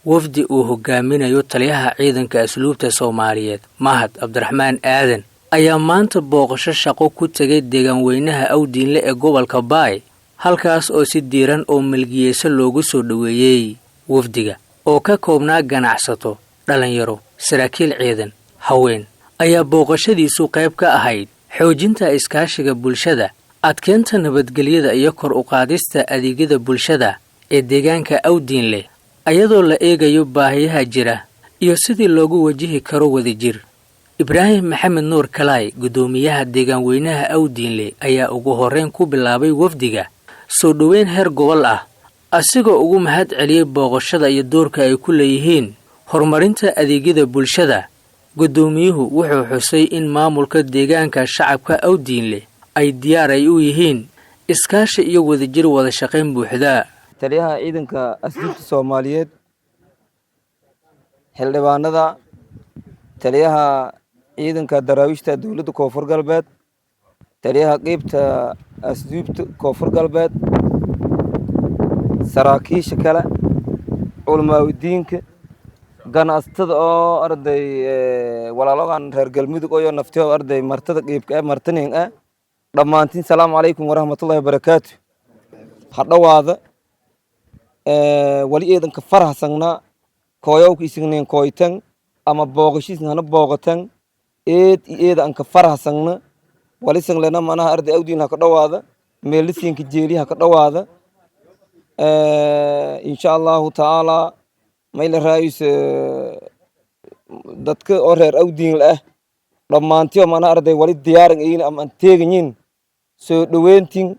wafdi uu hogaaminayo taliyaha ciidanka asluubta Soomaaliyeed Mahad Cabdiraxmaan Aadan ayaa maanta booqasho shaqo ku tagay deegaan weynaha Awdiinle ee gobolka Baay halkaas oo si diiran oo milkiyeesa loogu soo dhaweeyay wafdiga oo ka koobnaa ganacsato dhalinyaro saraakiil ciidan haween ayaa booqashadiisu qayb ka ahayd xoojinta iskaashiga bulshada adkeenta nabadgelyada iyo kor u qaadista adeegyada bulshada ee deegaanka Awdiinle ayadoo la eegayo baahiyaha jira iyo sidii loogu wajihi karo wadajir. Ibraahim Maxamed Nuur Kalaay gudoomiyaha deegaan weynaha Awdiinle ayaa ugu horreyn ku bilaabay wafdiga soo dhaweyn heer gobol ah asigoo ugu mahad celiyay booqashada iyo doorka ay ku leeyihiin horumarinta adeegyada bulshada. Gudoomiyuhu wuxuu xusay in maamulka deegaanka shacabka Awdiinle ay diyaar u yihiin iskaashi iyo wadajir wada shaqayn buuxda. taliyaha ciidanka asluubta Soomaaliyeed xildhibaanada taliyaha ciidanka daraawiishta dawladda Koonfur Galbeed taliyaha qaybta asluubta Koonfur Galbeed saraakiisha kale culmaadiinka ganacsatada oo arday walaalogan reer galmudug oo naftiyo arday martada qaybka martanin dhamaantiin salaamu calaykum waraxmatullaahi wabarakaatuh. hadhawaada wali ciidanka faraxsanna kooyowkiisneen kooytan ama booqashiisna booqatan eed ka faraxsanna wali sanglena manaha arday Awdiinle ka dhawaada meelisiinka jeeliha ka dhawaada insha Allah taala mayl raayis dadka oo reer Awdiinle dhamaantii manaha arday wali diyaaran ay ama teeganyin soo dhaweyntiin.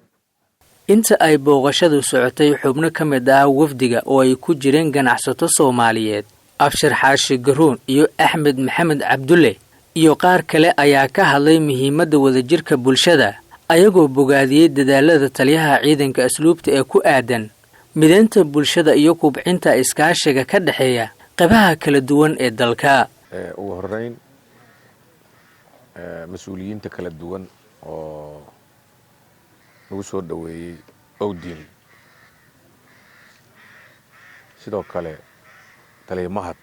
inta ay booqashadu socotay xubno ka mid ah wafdiga oo ay ku jireen ganacsato Soomaaliyeed Abshir Xaashi Garoon iyo Axmed Maxamed Cabdulle iyo qaar kale ayaa ka hadlay muhiimadda wadajirka bulshada ayagoo bogaadiyay dadaalada taliyaha ciidanka asluubta ee ku aadan mideynta bulshada iyo kubcinta iskaashiga ka dhaxeeya qaybaha kala duwan ee dalka. ugu horeyn mas'uuliyiinta kala duwan oo lagu soo dhaweeyay Awdiinle sidoo kale taliya Mahad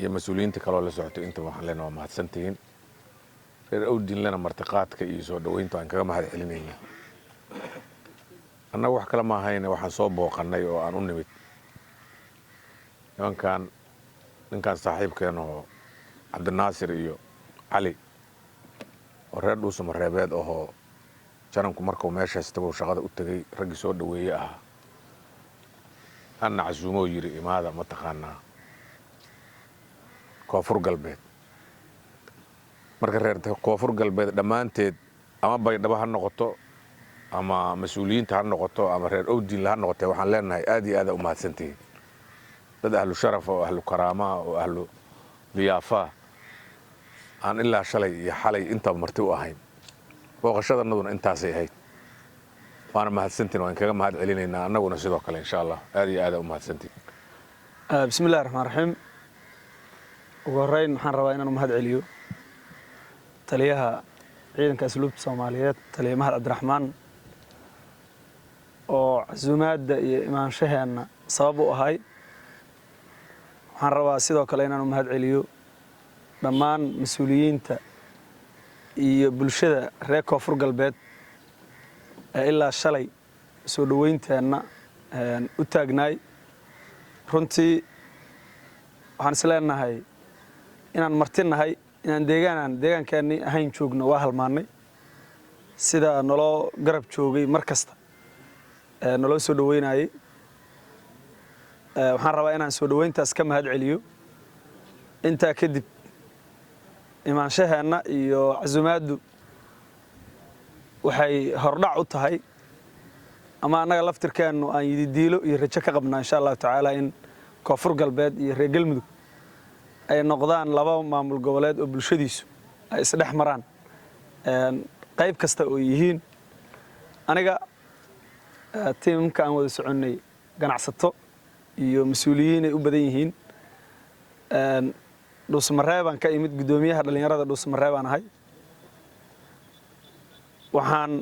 iyo mas'uuliyiinta kale oo la socotay inta waxaan leenahay mahadsantiin reer Awdiinlena martiqaadka iyo soo dhaweynta aan kaga mahad celinaynaa. annaga wax kale ma ahayna waxaan soo booqanay oo aan u nimid ninkan saaxiibkeena oo Cabdinaasir iyo Cali oo reer Dhuusamareebeed oo jaranku markuu meeshaas tago shaqada u tagay rag soo dhaweeyay anna casuumo yiri imaada ma taqaanaa Koonfur Galbeed marka reer Koonfur Galbeed dhamaanteed ama Baydhabo ha noqoto ama mas'uuliyiinta ha noqoto ama reer Awdiinle ha noqoto waxaan leenahay aad iyo aad u mahadsantiin dad ahlu sharaf oo ahlu karaama oo ahlu diyaafa aan ilaa shalay iyo xalay inta marti u ahayn booqashadannaduna intaasay ahayd waana mahadsantiin waan kaga mahad celinaynaa annaguna sidoo kale insha Allah aad iyo aad u mahadsantiin. bismillaahir rahmaanir rahiim ugu horeyn waxaan rabaa inaan mahad celiyo taliyaha ciidanka asluubta Soomaaliyeed taliya Mahad Cabdiraxmaan oo casuumaadda iyo imaanshaheena sabab u ahay. waxaan rabaa sidoo kale inaan mahad celiyo dhammaan mas'uuliyiinta iyo bulshada reer Koonfur Galbeed ilaa shalay soo dhaweynteena u taagnaay. runtii waxaan isleenahay inaan martinahay inaan deegaankeeni ahayn joogno waa halmaanay sida noloo garab joogay markasta noloo soo dhaweynayay. waxaan rabaa inaan soo dhaweyntaas ka mahad celiyo. inta kadib imaanshaheena iyo casuumaaddu waxay hordhac u tahay ama anaga laftirkeenu aan yidiilo iyo rajo ka qabnaa insha Allah taala in Koonfur Galbeed iyo reer Galmudug ay noqdaan laba maamul goboleed oo bulshadiisu ay isdhex maraan qayb kasta oo yihiin. aniga tiimka aan wada soconay ganacsato iyo mas'uuliyiin ay u badan yihiin. Dhuusamareebaan ka imid gudoomiyaha dhalinyarada Dhuusamareebaan ahay. waxaan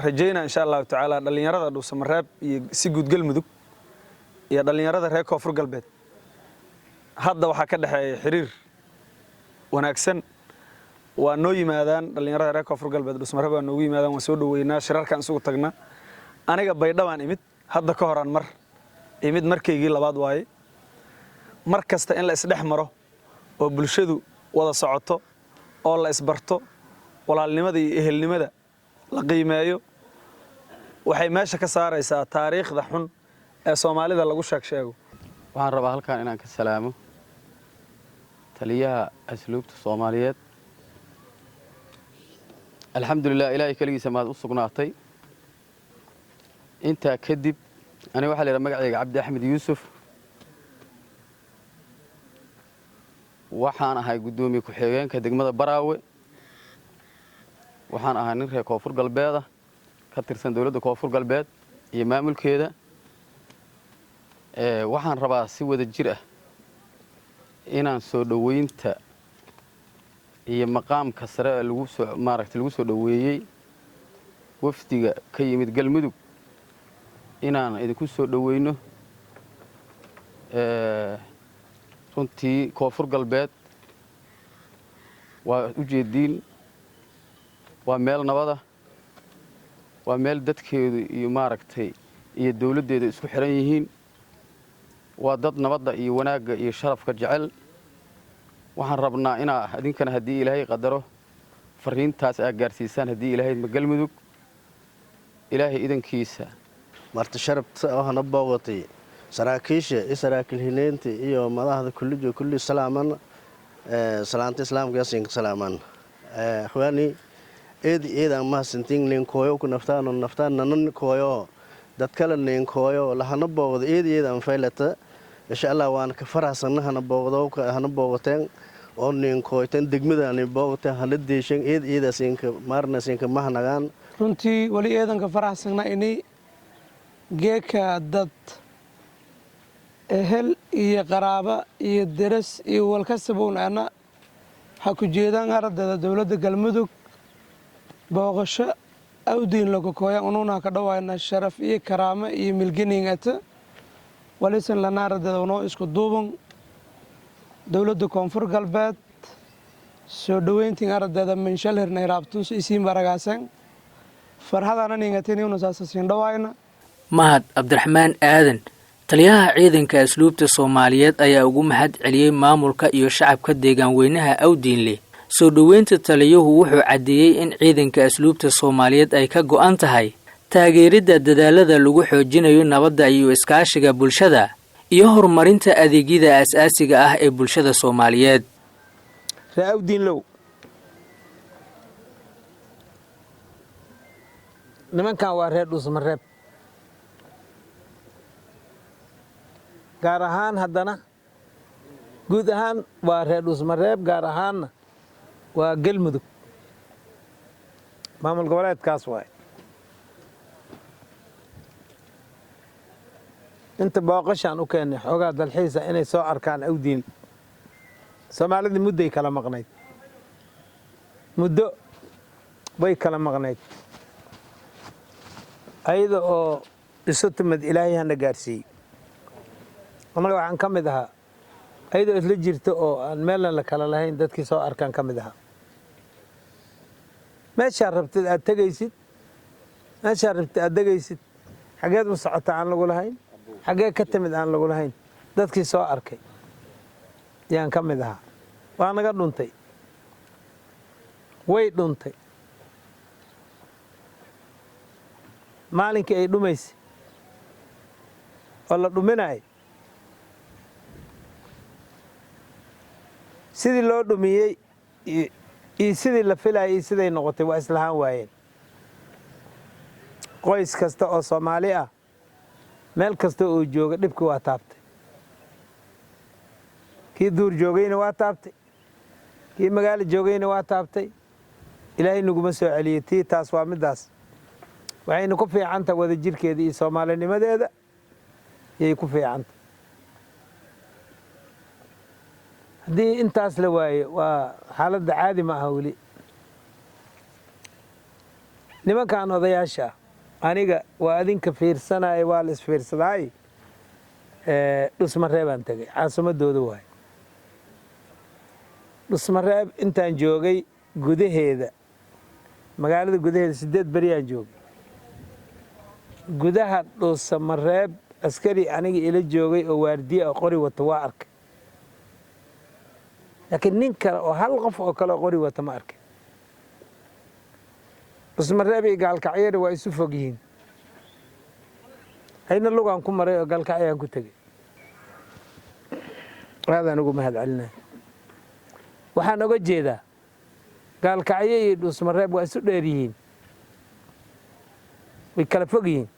rajaynaa insha Allah taala dhalinyarada Dhuusamareeb iyo si guud Galmudug iyo dhallinyarada reer koonfur galbeed hadda waxaa ka dhexeeya xiriir wanaagsan waa noo yimaadaan dhallinyarada reer koonfur galbeed dhusmare baa noogu yimaadaan waan soo dhoweynaa shirarkaan isugu tagnaa aniga baydhabaan imid hadda ka horaan mar imid markaygii labaad waaye mar kasta in la isdhex maro oo bulshadu wada socoto oo la isbarto walaalnimada iyo ehelnimada la qiimeeyo waxay meesha ka saaraysaa taariikhda xun ee Soomaalida lagu sheego waxaan rabaa halkaan inaan ka salaamo taliyaha asluubta Soomaaliyeed alxamdulillah ilaahay kaligiisa maad u sugnaatay inta kadib ani waxa la magacayga Cabdi Axmed Yuusuf waxaan ahay gudoomiye ku xigeenka degmada Baraawe waxaan ahay nin reer koonfur galbeed ka tirsan dawladda koonfur galbeed iyo maamulkeeda waxaan rabaa si wada jir ah inaan soo dhaweynta iyo maqaamka sare lagu soo dhaweeyay wafdiga ka yimid galmudug inaan idinku soo dhaweyno runtii koonfur galbeed waa u jeediin waa meel nabada waa meel dadkeedu iyo iyo dawladdeedu isku xiran yihiin waa dad nabadda iyo wanaagga iyo sharafka jecel waxaan rabnaa inaa idinkana haddii ilaahay qadaro fariintaas aad gaarsiisaan haddii ilaahay galmudug ilaahay idankiisa marti sharafta oo hana booqatay saraakiisha saraakiil hileenta iyo madaxda kulli salaaman salaanta islaamka yaasiin salaaman xwaani eeda ma santiin leen kooyo ku naftaan nan kooyo dad kale leen kooyo lahana booqdo eeda aan faylata insha Allah waan ka faraxsanahay hana booqateen oo leen kooytan degmadani booqata hana deeshan eeda siinka maarna siinka mahnagaan runtii wali eedan ka faraxsanahay inay geeka dad ehel iyo qaraaba iyo daras iyo walkasabuunana ha ku jeedaan ardada dawladda galmudug booqasho awdiin lagu kooya ununa ka dhawaayna sharaf iyo karaama iyo milganingata walisan lana ardada noo isku duuban dawladda koonfur galbeed soo dhaweyntii ardada minshal hirnay raabtus isiin baragaasan farhadana ningateen inuu saasasin dhawaayna mahad Cabdiraxmaan Aadan taliyaha ciidanka asluubta Soomaaliyeed ayaa ugu mahad celiyay maamulka iyo shacabka deegaan weynaha Awdiinle soo dhaweynta taliyuhu wuxuu cadeeyay in ciidanka asluubta Soomaaliyeed ay ka go'an tahay taageeridda dadaalada lagu xoojinayo nabadda iyo iskaashiga bulshada iyo horumarinta adeegyada aasaasiga ah ee bulshada Soomaaliyeed Awdiinlow nimankan waa reer dhusmareeb gaar ahaan haddana guud ahaan waa reer dhusmareeb gaar ahaanna waa galmudug maamul goboleedkaas waay inta booqashaan u keenay xoogaa dalxiisa inay soo arkaan Awdiin Soomaalida mudday kala maqnayd muddo way kala maqnayd ayada oo isu timid ilaahay hana gaarsiiyey anaga waxaan ka mid ahaa ayadoo isla jirta oo aan meelna la kala lahayn dadkii soo arkaan ka mid ahaa meeshaa rabtid aad tegaysid meeshaa rabtid aad degaysid xageed u socota aan lagu lahayn xagee ka timid aan lagu lahayn dadkii soo arkay yaan ka mid ahaa waa naga dhuntay way dhuntay maalinkii ay dhumaysay oo la dhuminayay sidii loo dhumiyey iyo sidii la filayay siday noqotay waa islahaan waayeen qoys kasta oo Soomaali ah meel kasta oo jooga dhibki waa taabtay kii duur joogayna waa taabtay kii magaalo joogayna waa taabtay ilaahay naguma soo celiyay tii taas waa midaas waxayna ku fiicanta wada jirkeeda iyo Soomaalinimadeeda yay ku fiicanta haddii intaas la waaye waa xaaladda caadi ma aha weli nimankan odayaasha aniga waa adinka fiirsanaya waa la isfiirsadaay dhusmareebaan tegay caasimadooda waay dhusmareeb intaan joogay gudaheeda magaalada gudaheeda 8 beri aan joogay gudaha dhusmareeb askari aniga ila joogay oo waardiye oo qori wata waa arkay laakiin nin kale oo hal qof oo kale oo qori wata ma arkay dhusmareeb iyo gaalkacyada waa isu fog yihiin ayna lugaan ku maray oo gaalkacyaan ku tegay aadaan ugu mahadcelinay waxaan oga jeedaa gaalkacyo iyo dhusmareeb waa isu dheer yihiin way kala fog yihiin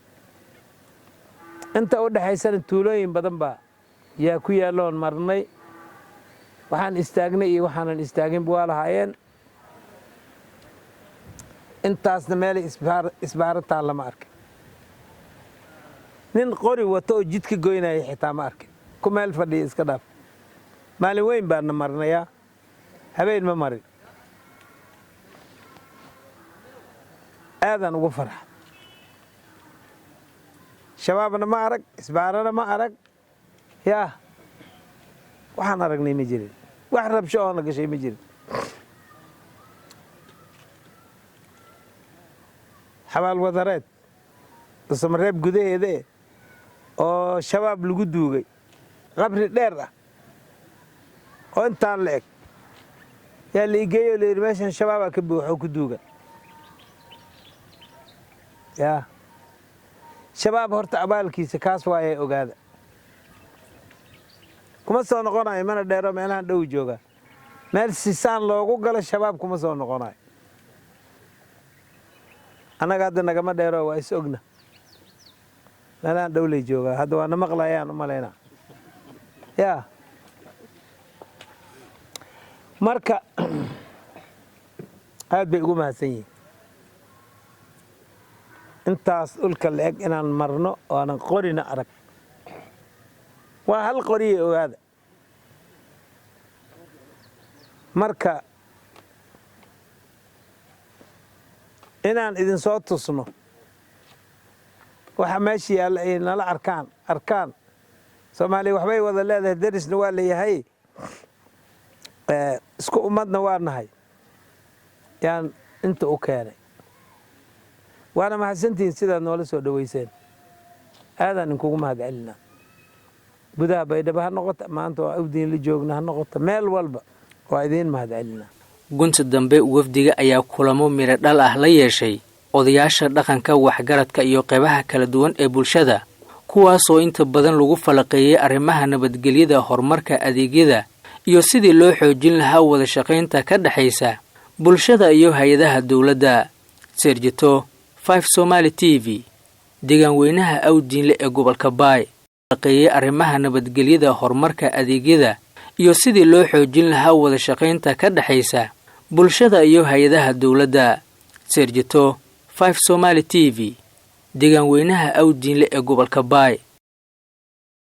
inta u dhaxaysana tuulooyin badan baa yaa ku yaalloon marnay waxaan istaagnay iyo waxaanan istaaginba waa lahaayeen intaasna meelay isbaarataan lama arkin nin qori wato oo jidka goynaya xitaa ma arkin ku meel fadhiya iska dhaaf maalin weyn baana marnayaa habeen ma marin aadaan ugu farxa shabaabna ma arag isbaarana ma arag yaa waxaan aragnay ma jirin wax rabsho oo na gashay ma jirin xabaal wadareed dhusmareeb gudaheeda oo shabaab lagu duugay qabri dheer ah oo intaan la eg yaa la igeeyo la yidhi meeshan shabaabaa ka buuxo ku duugan yaa shabaab horta abaalkiisa kaas waayay ogaada kuma soo noqonayo mana dheero meelahan dhow jooga meel sisaan loogu galo shabaab kuma soo noqonayo annaga hadda nagama dheero waa is ogna meelahan dhow lay joogaa hadda waa na maqlayaan u malaynaa yaa marka aad bay ugu mahadsan yihiin intaas dhulka la eg inaan marno oo aanan qorina arag waa hal qoriye ogaada marka inaan idin soo tusno waxa meesha yaalla ay nala arkaan soomaaliya waxbay wada leedahay darisna waa leeyahay isku ummadna waa nahay yaan inta u keenay waana mahadsantihiin sidaad noola soo dhoweyseen aadaan inkugu mahadcelinaa gudaha baydhabo ha noqota maanta waa awdiin la joogna ha noqota meel walba waa idiin mahadcelinaa gunta dambe wafdiga ayaa kulamo miro dhal ah la yeeshay odayaasha dhaqanka waxgaradka iyo qeybaha kala duwan ee bulshada kuwaasoo inta badan lagu falaqeeyey arrimaha nabadgelyada horumarka adeegyada iyo sidii loo xoojin lahaa wada shaqaynta ka dhexaysa bulshada iyo hay-adaha dowladda Sergito 5 Somali TV deegaan weynaha awdiinle ee gobolka Baay falaqeeyey arrimaha nabadgelyada horumarka adeegyada iyo sidii loo xoojin lahaa wada shaqaynta ka dhexaysa bulshada iyo hay-adaha dowladda Sergito 5 Somali TV deegaan weynaha awdiinle ee gobolka Baay